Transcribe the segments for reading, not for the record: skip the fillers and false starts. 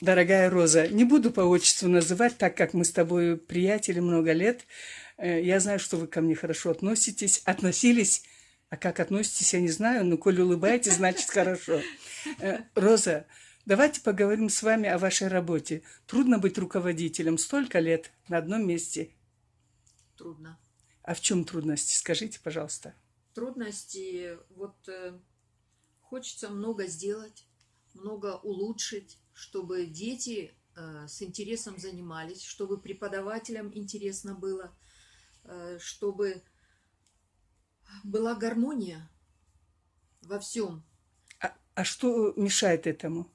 Дорогая Роза, не буду по отчеству называть, так как мы с тобой приятели много лет. Я знаю, что вы ко мне хорошо относились, а как относитесь, я не знаю, но коли улыбаетесь, значит хорошо. Роза, давайте поговорим с вами о вашей работе. Трудно быть руководителем столько лет на одном месте. Трудно. А в чем трудности? Скажите, пожалуйста. Трудности, хочется много сделать, много улучшить, чтобы дети с интересом занимались, чтобы преподавателям интересно было, чтобы была гармония во всем. А что мешает этому?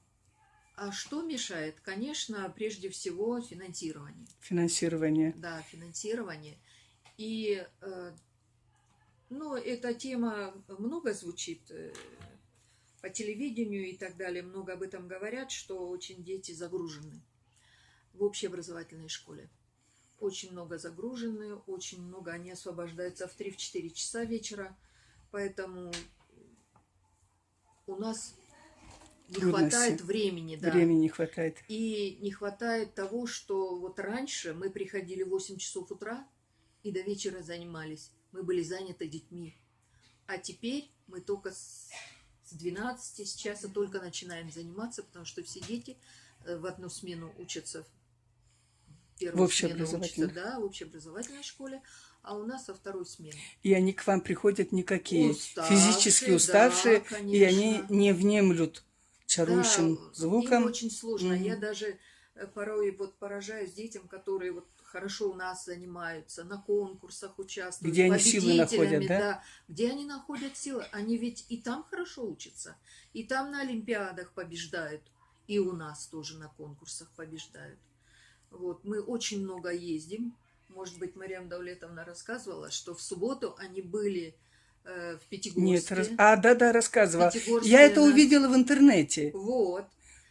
А что мешает? Конечно, прежде всего финансирование. Финансирование. Да, финансирование. И, эта тема много звучит по телевидению и так далее, много об этом говорят, что очень дети загружены в общеобразовательной школе. Очень много загружены, очень много они освобождаются в 3-4 часа вечера, поэтому у нас не хватает времени, да. Времени не хватает. И не хватает того, что вот раньше мы приходили в 8 часов утра и до вечера занимались. Мы были заняты детьми. А теперь мы только с 12 с часа только начинаем заниматься, потому что все дети в одну смену учатся, В общеобразовательной школе, а у нас во второй смене. И они к вам приходят никакие, физически уставшие, да, и они не внемлют чарующим звуком. Им очень сложно. Я даже порой поражаюсь детям, которые хорошо у нас занимаются, на конкурсах участвуют, где они силы находят, да? Где они находят силы. Они ведь и там хорошо учатся, и там на олимпиадах побеждают, и у нас тоже на конкурсах побеждают. Мы очень много ездим. Может быть, Марьям Давлетовна рассказывала, что в субботу они были в Пятигорске. Нет, да, рассказывала. Я это увидела в интернете.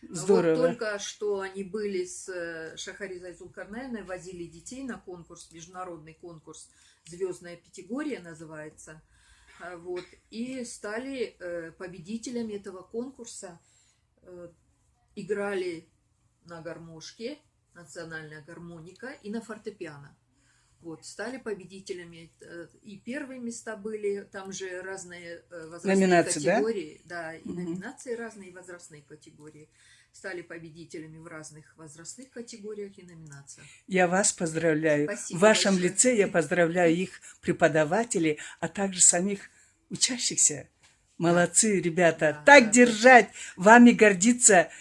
Здорово. Только что они были с Шахаризой Зулкарнаевной, возили детей на конкурс, международный конкурс «Звездная Пятигория» называется. И стали победителями этого конкурса. Играли на гармошке, национальная гармоника, и на фортепиано. Стали победителями. И первые места были, там же разные возрастные категории. Да, и номинации разные, и возрастные категории. Стали победителями в разных возрастных категориях и номинациях. Я вас поздравляю. Спасибо в вашем большое. лице я поздравляю их преподавателей, а также самих учащихся. Молодцы, ребята. Так держать. Вами гордится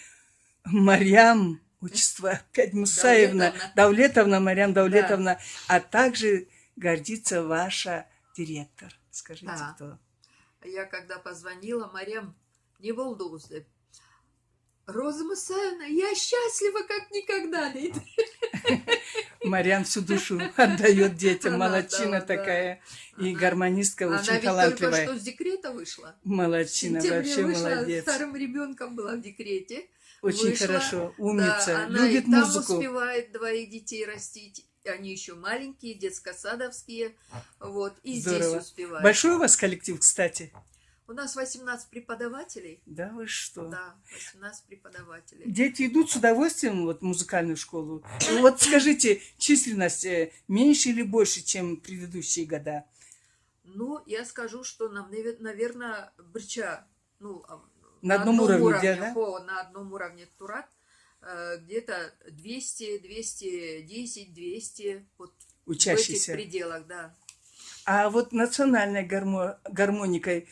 Марьям. Отчество опять Мусаевна, Давлетовна, Марьям Давлетовна, да. А также гордится ваша директор. Скажите, кто? Я когда позвонила, Марьям, не волнуйся. Роза Мусаевна, я счастлива, как никогда. Марьям всю душу отдает детям, молодчина такая. И гармонистка очень талантливая. Она ведь только что с декрета вышла. Молодчина, вообще молодец. Старым ребенком была в декрете. Очень хорошо, умница, любит она музыку. Там успевает 2 детей растить, они еще маленькие, детско-садовские, и здорово. Здесь успевает. Большой у вас коллектив, кстати? У нас 18 преподавателей. Да вы что? Да, 18 преподавателей. Дети идут с удовольствием в музыкальную школу. Скажите, численность меньше или больше, чем предыдущие года? Я скажу, что нам, наверное, Брча, на одном уровне, да? На одном уровне Турат, где-то 200, 210, 200, учащихся. В этих пределах, да. А национальной гармоникой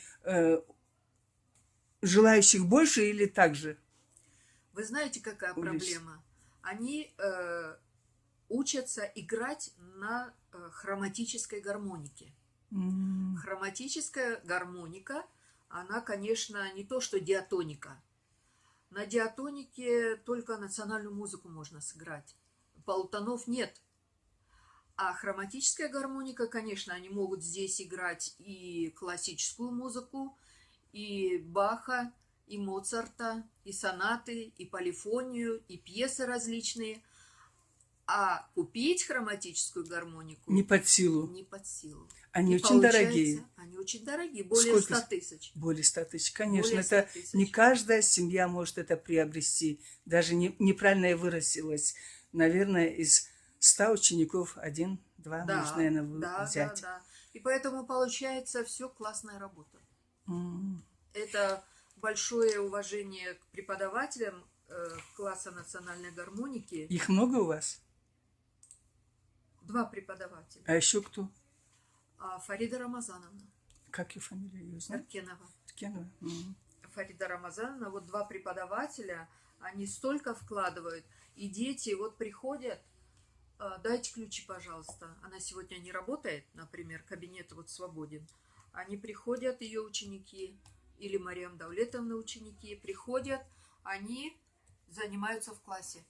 желающих больше или так же? Вы знаете, какая проблема? Они учатся играть на хроматической гармонике. Хроматическая гармоника, она, конечно, не то, что диатоника. На диатонике только национальную музыку можно сыграть. Полутонов нет. А хроматическая гармоника, конечно, они могут здесь играть и классическую музыку, и Баха, и Моцарта, и сонаты, и полифонию, и пьесы различные. А купить хроматическую гармонику Не под силу. не под силу. Они И очень получается, дорогие. Они очень дорогие, более Сколько 100 тысяч. Более 100 тысяч. Конечно, Более 100 это тысяч. не каждая семья может это приобрести. Даже неправильно я вырастилась. Наверное, из 100 учеников 1-2 можно, наверное, взять. Да. И поэтому получается все классная работа. М. Это большое уважение к преподавателям класса национальной гармоники. Их много у вас? 2 преподавателя. А еще кто? Фарида Рамазановна Как ее фамилия? Ее знаю? Таркенова. Ткенова? М. Фарида Рамазановна, вот 2 преподавателя, они столько вкладывают. И дети вот приходят, дайте ключи, пожалуйста. Она сегодня не работает, например, кабинет вот свободен. Они приходят, ее ученики, или Мариам Даулетовна ученики, приходят, они занимаются в классе.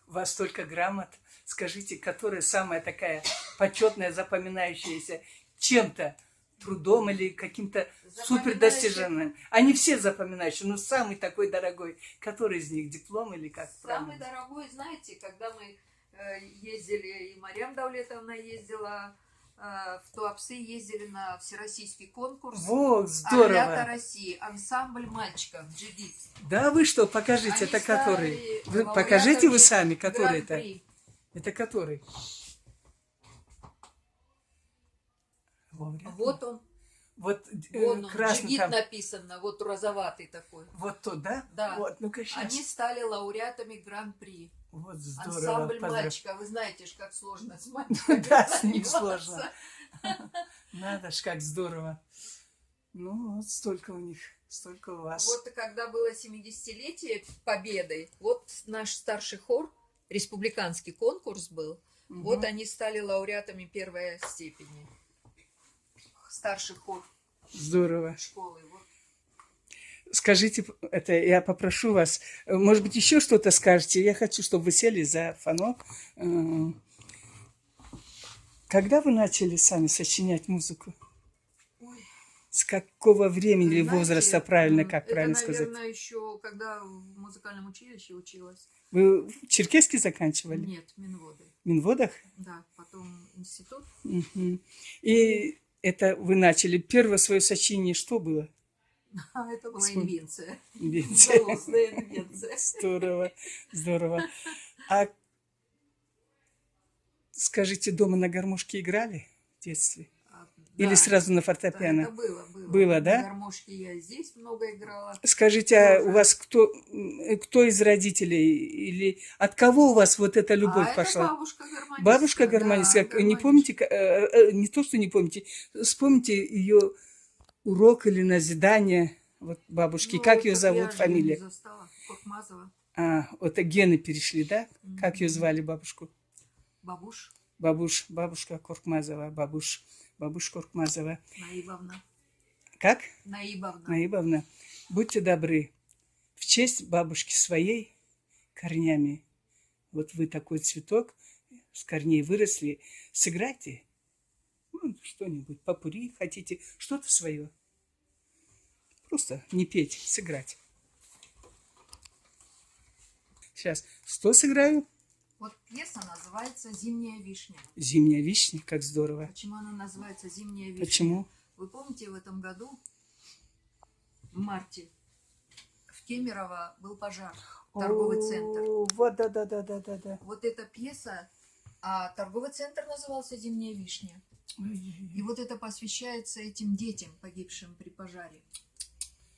У вас столько грамот. Скажите, которая самая такая почетная, запоминающаяся чем-то, трудом или каким-то супер достижением? Они все запоминающие, но самый такой дорогой. Который из них? Диплом или как? Самый дорогой, знаете, когда мы ездили, и Мариам Даулетовна ездила, в Туапсе ездили на всероссийский конкурс. Вот, здорово. «Орлята России», ансамбль мальчиков, джигит. Да вы что, покажите, Они это который? стали Вы лауреатами покажите вы сами, который это? Гран-при. Это который? Лауреат? Вот он, Вот вон он, красный джигит там. написано, вот розоватый такой. Вот тот, да? Да. Вот, ну-ка сейчас. Они стали лауреатами Гран-при. Вот здорово. Ансамбль поздравляю. мальчика. Вы знаете ж, как сложно с мальчиками Да, с ним заниматься. сложно. Надо ж, как здорово. Ну, вот столько у них, столько у вас. Вот когда было 70-летие Победы, вот наш старший хор, республиканский конкурс был, Мгм. вот они стали лауреатами первой степени. Старший хор Здорово. школы. Вот. Скажите, это я попрошу вас, может быть, еще что-то скажете. Я хочу, чтобы вы сели за фано. Когда вы начали сами сочинять музыку? Ой. С какого времени или Знаете, возраста, правильно, как это, правильно сказать? наверное, еще когда в музыкальном училище училась. Вы в Черкеске заканчивали? Нет, Минводы. В Минводах? Да, потом институт. Мгм. И это вы начали. Первое свое сочинение что было? Это была Вспом- инвенция. Инвенция. Злостная инвенция. Здорово, здорово. А скажите, дома на гармошке играли в детстве? Или Да, сразу на да, фортепиано? это было. Было, да? На гармошке я здесь много играла. Скажите, а у Тоже. вас кто из родителей? Или от кого у вас вот эта любовь Это пошла? бабушка гармонистка. Бабушка гармонистка. Да, Не помните, не то, что не помните, вспомните ее урок или назидание вот бабушки. Ну, как ее так зовут, я же фамилия? не застала. Куркмазова. Вот гены перешли, да? Как ее звали бабушку? Бабуш Бабушка Куркмазова, бабуш Куркмазова. Наибовна. Как? Наибовна. Наибовна. Будьте добры. В честь бабушки своей корнями, вот вы такой цветок, с корней выросли, сыграйте что-нибудь, попури хотите, что-то свое. Просто не петь, сыграть. Сейчас. Что сыграю? Вот пьеса называется «Зимняя вишня». Зимняя вишня, как здорово. Почему она называется «Зимняя вишня»? Почему? Вы помните, в этом году, в марте, в Кемерово был пожар, торговый центр. Вот, да. Вот эта пьеса, а торговый центр назывался «Зимняя вишня». И вот это посвящается этим детям, погибшим при пожаре.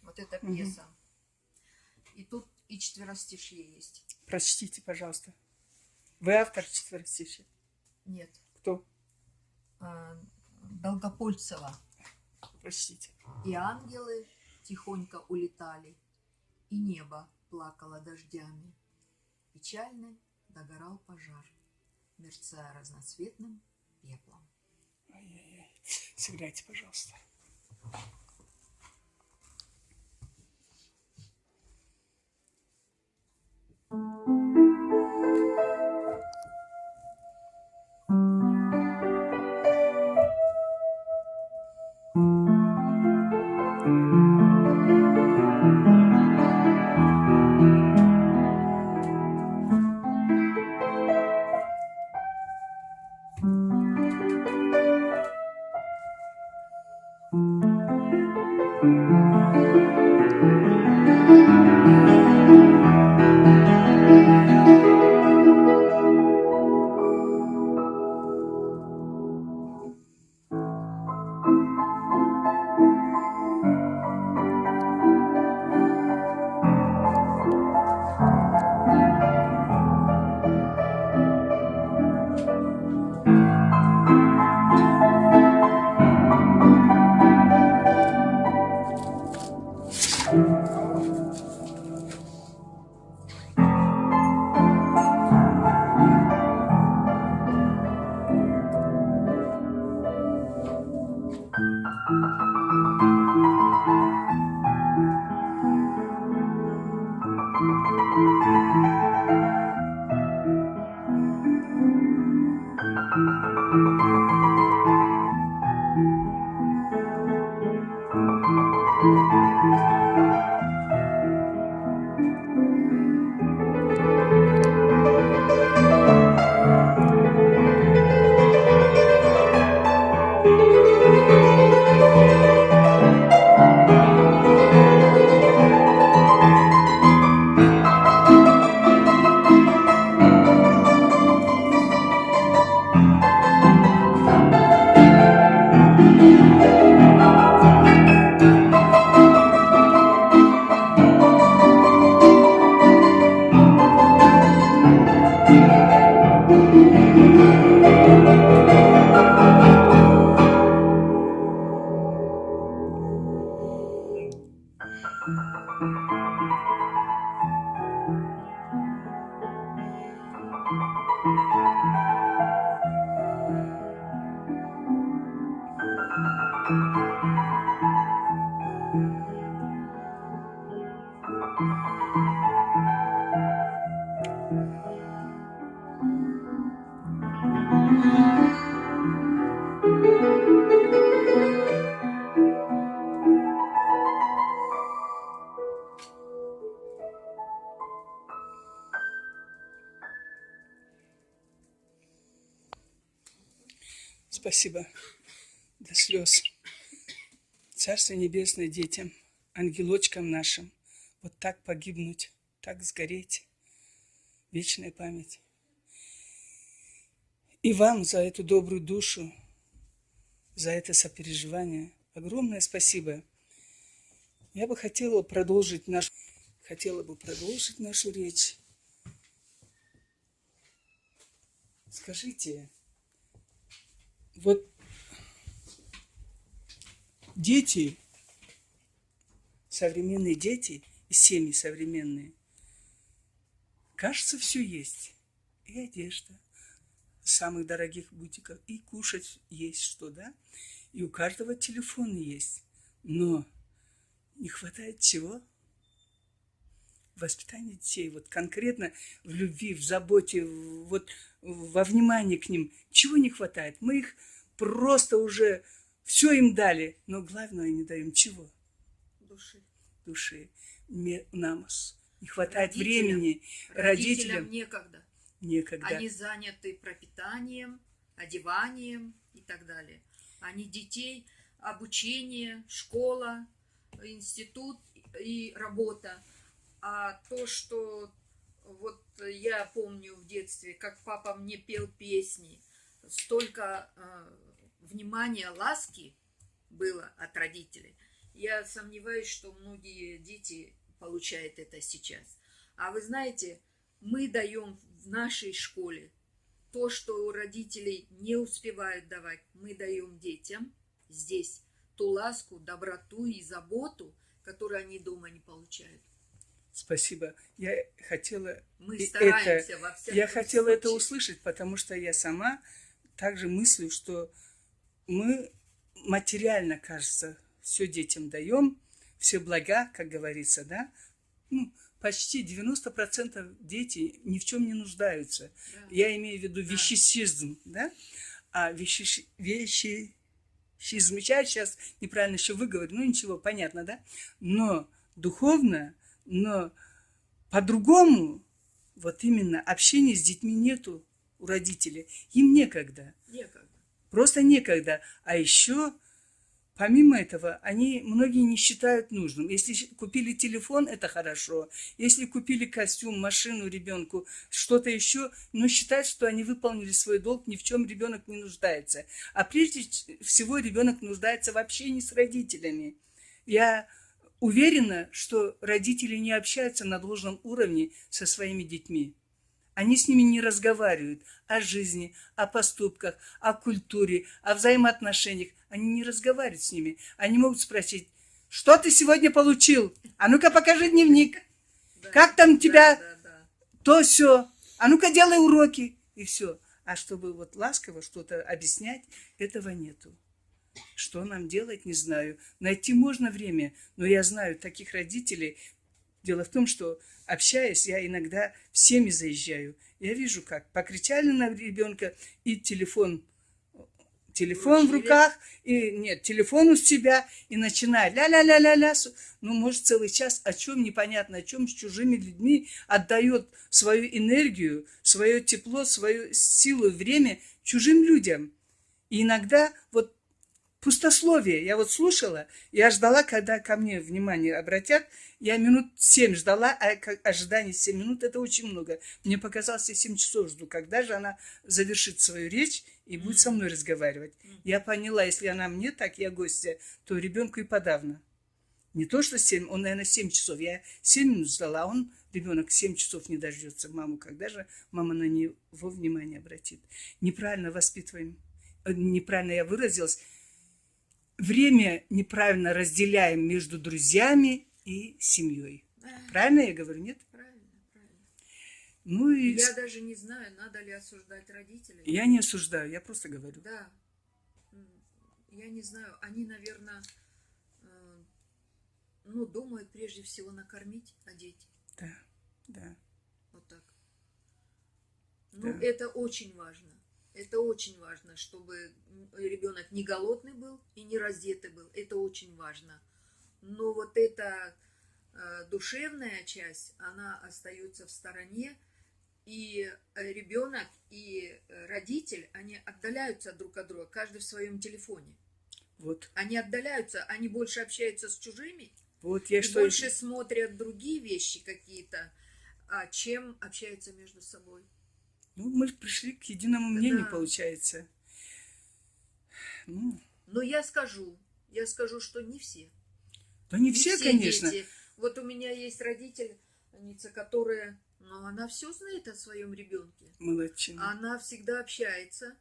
Вот эта пьеса. И тут и четверостишье есть. Прочтите, пожалуйста. Вы автор четверостишья? Нет. Кто? Долгопольцева. Прочтите. И ангелы тихонько улетали, и небо плакало дождями. Печально догорал пожар, мерцая разноцветным пеплом. Сыграйте, пожалуйста. Спасибо. До слез. Царство небесное детям, ангелочкам нашим. Вот так погибнуть, так сгореть. Вечная память. И вам за эту добрую душу, за это сопереживание огромное спасибо. Я бы хотела продолжить нашу речь. Скажите, вот дети, современные дети, семьи современные, кажется, все есть. И одежда самых дорогих бутиков, и кушать есть что, да? И у каждого телефон есть. Но не хватает чего? Воспитание детей, вот конкретно в любви, в заботе, вот во внимании к ним. Чего не хватает? Мы их просто уже все им дали, но главное не даем чего? Души. Намас. Не хватает времени. Родителям некогда. Некогда. Они заняты пропитанием, одеванием и так далее. Они детей, обучение, школа, институт и работа. А то, что вот я помню в детстве, как папа мне пел песни, столько внимания, ласки было от родителей. Я сомневаюсь, что многие дети получают это сейчас. А вы знаете, мы даем в нашей школе то, что у родителей не успевают давать. Мы даем детям здесь ту ласку, доброту и заботу, которую они дома не получают. Спасибо. Я хотела это услышать, потому что я сама также мыслю, что мы материально, кажется, все детям даем, все блага, как говорится, да? Ну, почти 90% дети ни в чем не нуждаются. Да. Я имею в виду вещесизм, да? А вещесизм, я сейчас неправильно еще выговорю, ну ничего, понятно, да? Но духовно, но по-другому, вот именно общения с детьми нету у родителей. Им некогда. Просто некогда. А еще, помимо этого, многие не считают нужным. Если купили телефон, это хорошо. Если купили костюм, машину ребенку, что-то еще, но считают, что они выполнили свой долг, ни в чем ребенок не нуждается. А прежде всего ребенок нуждается в общении с родителями. Я уверена, что родители не общаются на должном уровне со своими детьми. Они с ними не разговаривают о жизни, о поступках, о культуре, о взаимоотношениях. Они не разговаривают с ними. Они могут спросить: что ты сегодня получил? А ну-ка покажи дневник. Как там у тебя то все? А ну-ка делай уроки. И все. А чтобы вот ласково что-то объяснять, этого нету. Что нам делать, не знаю. Найти можно время, но я знаю таких родителей. Дело в том, что, общаясь, я иногда в семьи заезжаю. Я вижу, как покричали на ребенка, и телефон в руках, телефон у себя, и начинает ля-ля-ля-ля-ля. Ну, может, целый час о чем, непонятно о чем, с чужими людьми отдает свою энергию, свое тепло, свою силу, время чужим людям. И иногда вот пустословие. Я вот слушала, я ждала, когда ко мне внимание обратят. Я минут 7 ждала, а ожидание 7 минут – это очень много. Мне показалось, я 7 часов жду, когда же она завершит свою речь и будет со мной разговаривать. Я поняла, если она мне так, я гостья, то ребенку и подавно. Не то, что 7, он, наверное, 7 часов. Я 7 минут ждала, а ребенок, 7 часов не дождется маму. Когда же мама на него внимание обратит? Неправильно воспитываем. Неправильно я выразилась. Время неправильно разделяем между друзьями и семьей. Правильно я говорю, нет? Правильно. Ну и... Я даже не знаю, надо ли осуждать родителей. Я не осуждаю, я просто говорю. Да. Я не знаю, они, наверное, думают прежде всего накормить, одеть. Да. Вот так. Это очень важно. Это очень важно, чтобы ребенок не голодный был и не раздетый был. Это очень важно. Но вот эта душевная часть, она остается в стороне. И ребенок, и родитель, они отдаляются друг от друга, каждый в своем телефоне. Вот. Они отдаляются, они больше общаются с чужими, Вот я и что... больше смотрят другие вещи какие-то, чем общаются между собой. Ну, мы пришли к единому мнению, Да. получается. Ну, Но я скажу, что не все. да не все, конечно. Дети. Вот у меня есть родительница, которая, ну, она все знает о своем ребенке. Молодчина. Она всегда общается,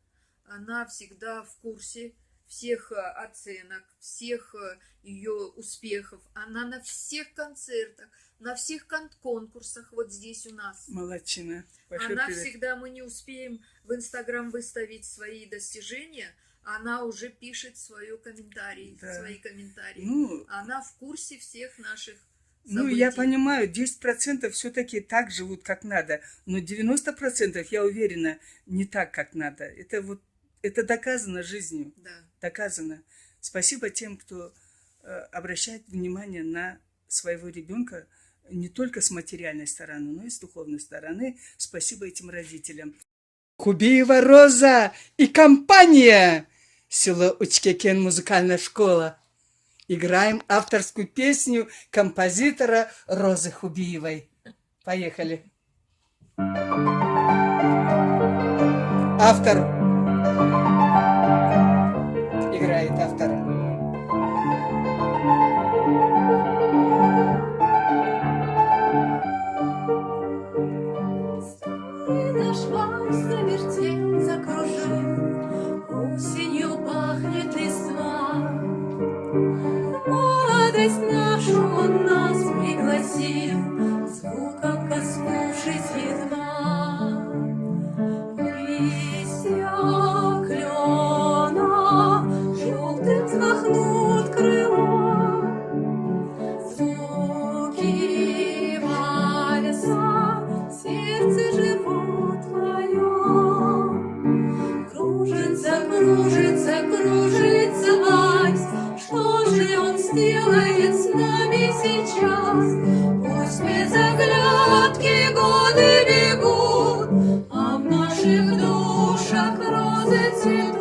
она всегда в курсе всех оценок, всех ее успехов. Она на всех концертах, на всех конкурсах вот здесь у нас. Молодчина. Большой Она привет. всегда, мы не успеем в Инстаграм выставить свои достижения, она уже пишет свои комментарии, Да. свои комментарии. Ну, Она в курсе всех наших ну, событий. я понимаю, 10% все-таки так живут, как надо. Но 90%, я уверена, не так, как надо. Это вот, это доказано жизнью. Да. Доказано. Спасибо тем, кто обращает внимание на своего ребенка не только с материальной стороны, но и с духовной стороны. Спасибо этим родителям. Хубиева Роза и компания. Село Учкекен, музыкальная школа. Играем авторскую песню композитора Розы Хубиевой. Поехали. Автор. Играет автор. Наш вальс завертел, закружил, осенью пахнет листва. Молодость нашу он нас пригласил, звуком коснувшись едва. Листья клена желтым взмахнут крыла, звуки вальса в сердце живут твоем. Кружится, кружится, кружится вальс, что же он сделает с нами сейчас? Пусть без оглядки годы бегут, а в наших душах розы цветут.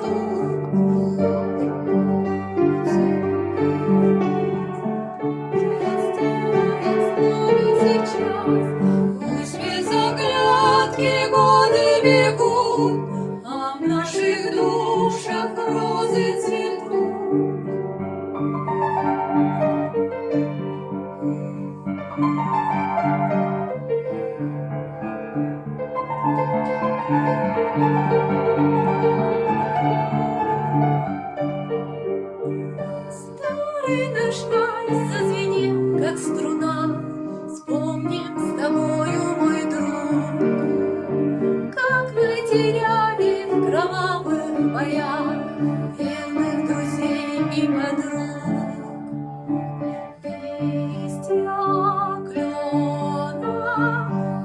Пусть без оглядки годы бегут, а в наших душах розы цветут. Старый наш вальс зазвенел, как струна. Вспомним с тобою, мой друг, как мы теряли в кровавых боях верных друзей и подруг. Листья клена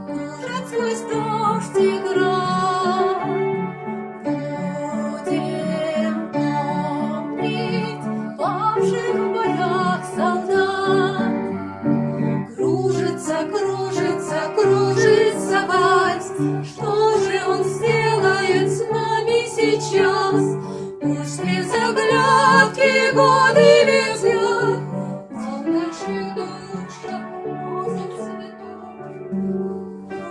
кружат сквозь дождь и град. Будем помнить павших в боях солдат. Кружится, кружится, кружится вальс, что же он сделает с нами сейчас? Пусть без оглядки годы бегут, а в наших душах розы цветут.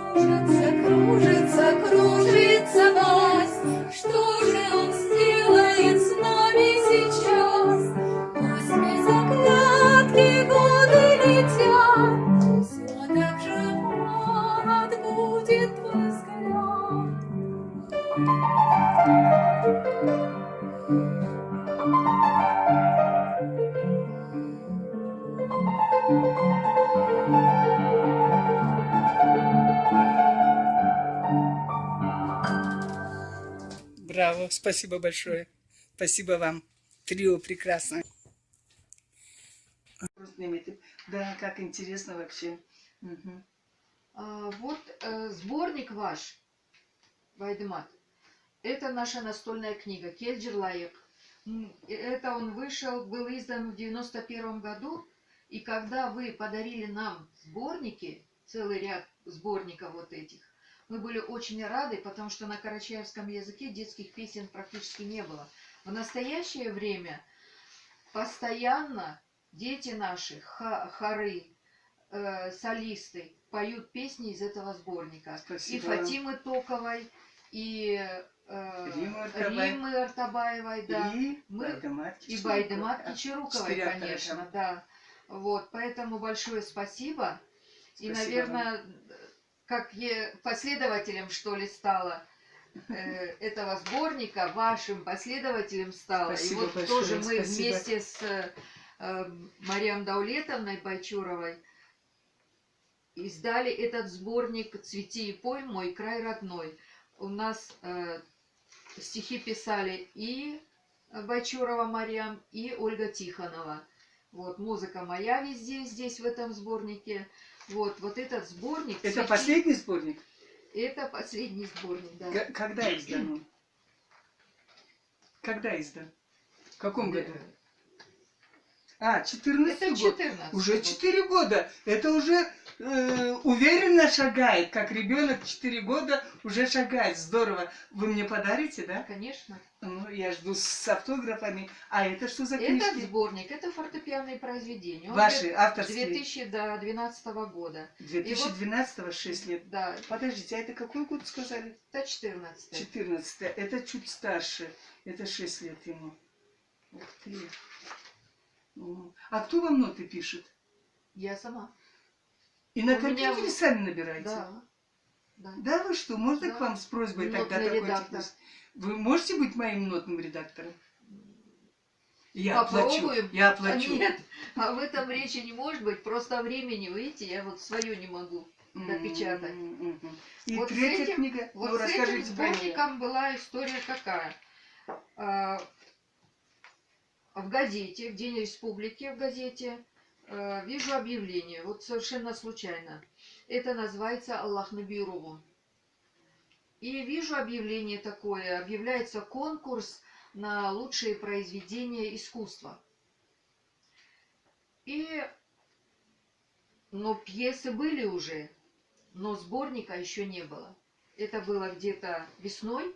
Кружится, кружится, кружится вальс, что же он сделает с нами сейчас? Пусть без оглядки годы летят, все так же молод будет твой взгляд. Браво, спасибо большое. Спасибо вам. Трио прекрасно. Да, как интересно вообще. Угу. Вот сборник ваш, Вайдемат, это наша настольная книга «Кельджерлайек». Это он вышел, был издан в 91 году, и когда вы подарили нам сборники, целый ряд сборников вот этих, Мы были очень рады, потому что на карачаевском языке детских песен практически не было. В настоящее время постоянно дети наши, хоры, солисты поют песни из этого сборника. Спасибо. И Фатимы Токовой, и Римы Артабаевой, да. И Мы... Байдамат Байдемат Кичеруковой, 4 автора конечно, там. да. Вот, поэтому большое спасибо. И, Спасибо наверное, как последователем, что ли, стало этого сборника, вашим последователем стало. Спасибо И вот большое, тоже мы спасибо. вместе с Мариам Даулетовной Байчуровой издали этот сборник «Цвети и пой, мой край родной». У нас стихи писали и Байчурова Мариам, и Ольга Тихонова. Вот, музыка моя везде здесь, в этом сборнике. Вот этот сборник... Это «Цвети». последний сборник? Это последний сборник, да. Когда издан он? Когда издан? В каком году? 14 Это год. 14 Уже год. 4 года. Это уже уверенно шагает. Как ребенок 4 года уже шагает. Здорово. Вы мне подарите, да? Конечно. Ну, я жду с автографами. А это что за Этот книжки? сборник, это фортепианные произведения. Он Ваши, авторские? 2012 года. 2012-го 6 лет. Да, Подождите, а это какой год сказали? это 14. 14. Это чуть старше. Это 6 лет ему. Ух ты. А кто вам ноты пишет? Я сама. И на У меня компьютере сами набираете? Да. Да. Да вы что, можно Да. к вам с просьбой тогда Нотный такой редактор. технический? Вы можете быть моим нотным редактором? Я оплачу. Попробуем. Я оплачу. Нет, об этом речи не может быть. Просто времени, видите, я вот свое не могу напечатать. И Вот с третья этим- книга. Вот Ну, с этим расскажите про нее. сборником была история какая. В газете, в День Республики в газете, вижу объявление, вот совершенно случайно. Это называется «Аллах Набиругу». И вижу объявление такое, объявляется конкурс на лучшие произведения искусства. Но пьесы были уже, но сборника еще не было. Это было где-то весной.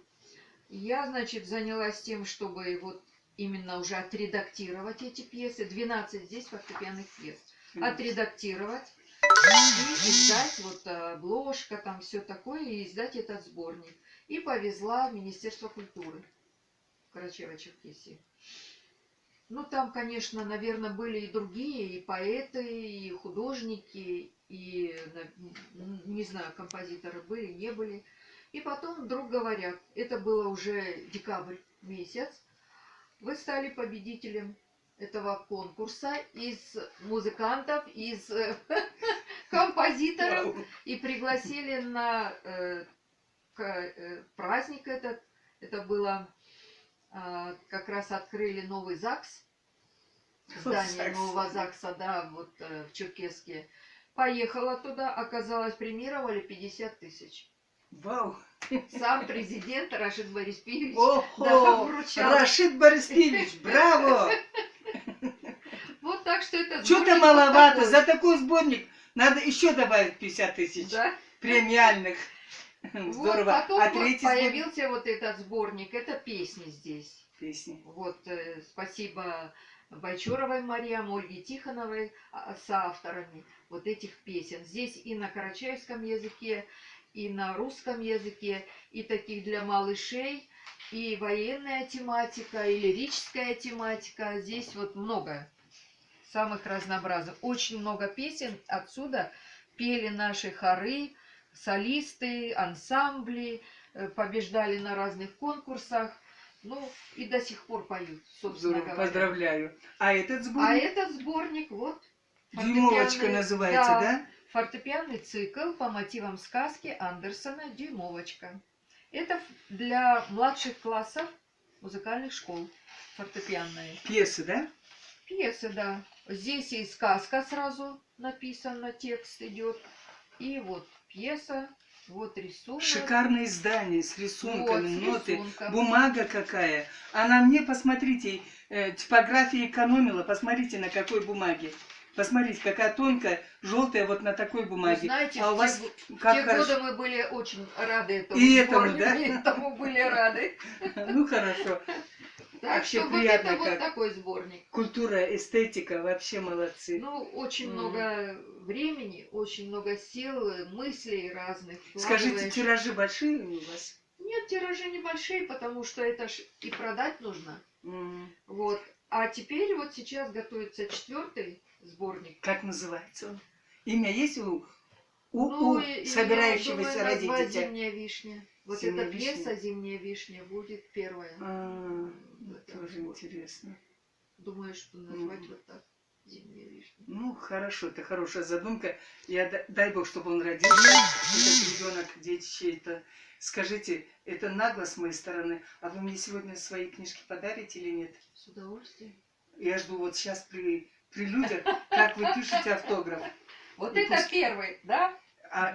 Я, значит, занялась тем, чтобы вот именно уже отредактировать эти пьесы. 12 здесь фортепианных пьес. Отредактировать и издать, вот обложка, там все такое, и издать этот сборник. И повезла в Министерство культуры в Карачаево-Черкесии. Ну, там, конечно, наверное, были и другие, и поэты, и художники, и, не знаю, композиторы были, не были. И потом вдруг говорят, это было уже декабрь месяц, вы стали победителем этого конкурса из музыкантов, из композиторов, и пригласили на праздник этот. Это было, как раз открыли новый ЗАГС, здание нового ЗАГСа, да, вот в Черкесске. Поехала туда, оказалось, премировали 50 тысяч. Вау! Сам президент Рашид Бориспиевич вручал. Рашид Бориспиевич, браво! Вот так что это Что-то сборник маловато. вот такой. За такой сборник надо еще добавить 50 тысяч Да? премиальных. Вот Здорово. потом А вот третий сборник? появился вот этот сборник. Это песни здесь. Песни. Вот, спасибо Байчуровой Мариам, Ольге Тихоновой с авторами вот этих песен. Здесь и на карачаевском языке, и на русском языке, и таких для малышей, и военная тематика, и лирическая тематика. Здесь вот много самых разнообразных. Очень много песен отсюда пели наши хоры, солисты, ансамбли, побеждали на разных конкурсах. Ну, и до сих пор поют, собственно Здорово, говоря. поздравляю. А этот А сборник? этот сборник, вот, Дюймовочка фортепианный, называется, да? фортепианный цикл по мотивам сказки Андерсона «Дюймовочка». Это для младших классов музыкальных школ фортепианные. Пьесы, да? Пьесы, да. Здесь и сказка сразу написана, текст идет. И вот пьеса, вот рисунок. Шикарное издание с рисунками, Вот, с ноты, рисунком. бумага какая. А на мне, посмотрите, типография экономила, посмотрите, на какой бумаге. Посмотрите, какая тонкая, желтая вот на такой Вы бумаге. знаете, А у в вас те как годы хорошо. мы были очень рады этому И этому, сборнику, да? и этому были рады. Ну хорошо. Так Вообще что вот приятно, это вот как такой сборник. культура, эстетика, вообще молодцы. Ну, очень М. много времени, очень много сил, мыслей разных Скажите, вкладываешь. тиражи большие у вас? Нет, тиражи небольшие, потому что это ж и продать нужно. М. Вот. А теперь вот сейчас готовится 4-й сборник. Как называется он? Имя есть у Ну, и я собирающегося думаю, родить назвать дитя? «Зимняя вишня». Вот «Зимняя эта вишня». пьеса «Зимняя вишня» будет первая. в этом Тоже сборнике. интересно. Думаю, что назвать вот так «Зимняя вишня». Ну, хорошо, это хорошая задумка. Дай Бог, чтобы он родился, этот ребенок, детище это. Скажите, это нагло с моей стороны, а вы мне сегодня свои книжки подарите или нет? С удовольствием. Я жду вот сейчас при людях, как вы пишете автограф. Вот И это пусть- первый, да?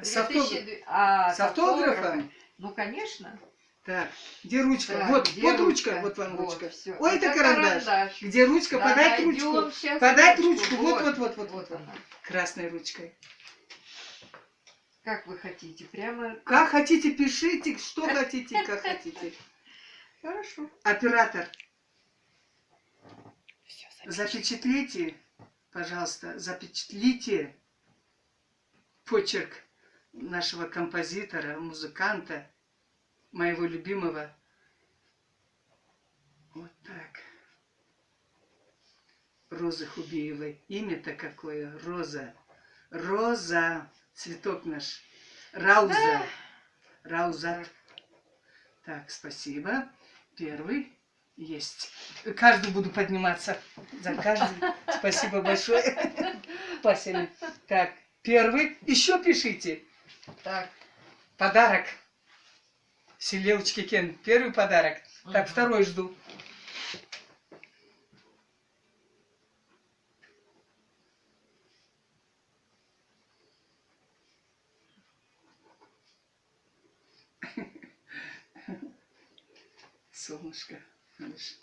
С автографом? А, С автографом? Ну, конечно. Так, где ручка? Так, вот, где вот ручка, ручка? вот вам Вот, ручка. всё. Ой, это карандаш. Где ручка? Да, Подать найдём ручку. щас Подать ручку. ручку. Вот. Вот она. Красной ручкой. Как вы хотите? Прямо. Как хотите, пишите, что хотите, как хотите. Хорошо. Оператор, Всё, запечатлите, пожалуйста, запечатлите почерк нашего композитора, музыканта, моего любимого. Вот так. Розы Хубиевой. Имя-то какое? Роза. Роза. Цветок наш. Рауза. Рауза. Так, спасибо. Первый есть. Каждый буду подниматься. За каждый. Спасибо большое. Спасибо. Так, первый. Еще пишите. Так. Подарок. Селевочки Кен. Первый подарок. Так, второй жду. Солнышко. Видишь?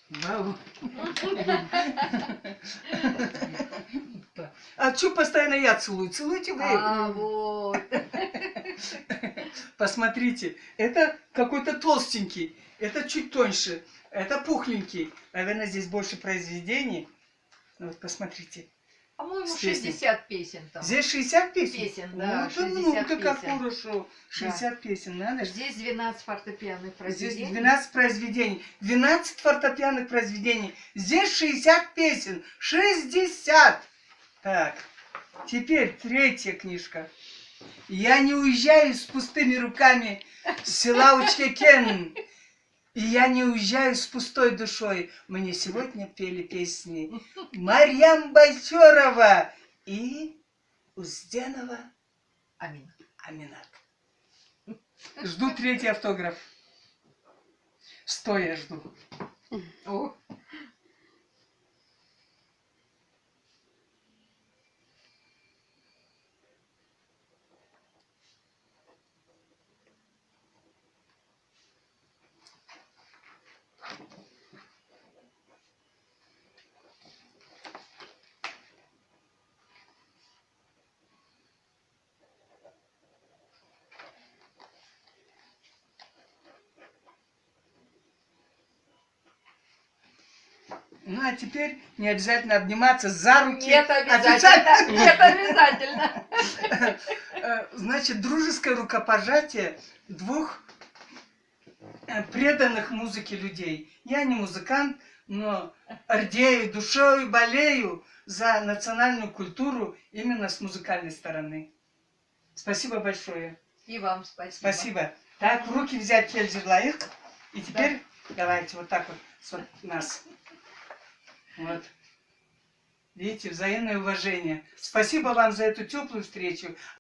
Вау. А что постоянно я целую? Целуйте вы. А, вот. Посмотрите, это какой-то толстенький, это чуть тоньше, это пухленький. Наверное, здесь больше произведений. Ну, вот посмотрите. По-моему, С песней. 60 песен там. Здесь 60 песен? Песен, да, Вот 60 много, как песен. хорошо. 60 песен, надо же. Здесь 12 фортепианных Здесь произведений. 12 произведений, 12 фортепианных произведений. Здесь 60 песен, 60! Так, теперь третья книжка. Я не уезжаю с пустыми руками с села Учкекен. И я не уезжаю с пустой душой. Мне сегодня пели песни Марьям Байчорова и Узденова Аминь. Аминат. Жду третий автограф. Стоя жду. О, Ну, а теперь не обязательно обниматься за руки. нет, обязательно. Нет, обязательно. Значит, дружеское рукопожатие двух преданных музыке людей. Я не музыкант, но рдею, душой болею за национальную культуру именно с музыкальной стороны. Спасибо большое. И вам спасибо. Спасибо. Так, в руки взять Кельзерлаих. И теперь давайте вот так вот нас. Вот. Видите, взаимное уважение. Спасибо вам за эту теплую встречу.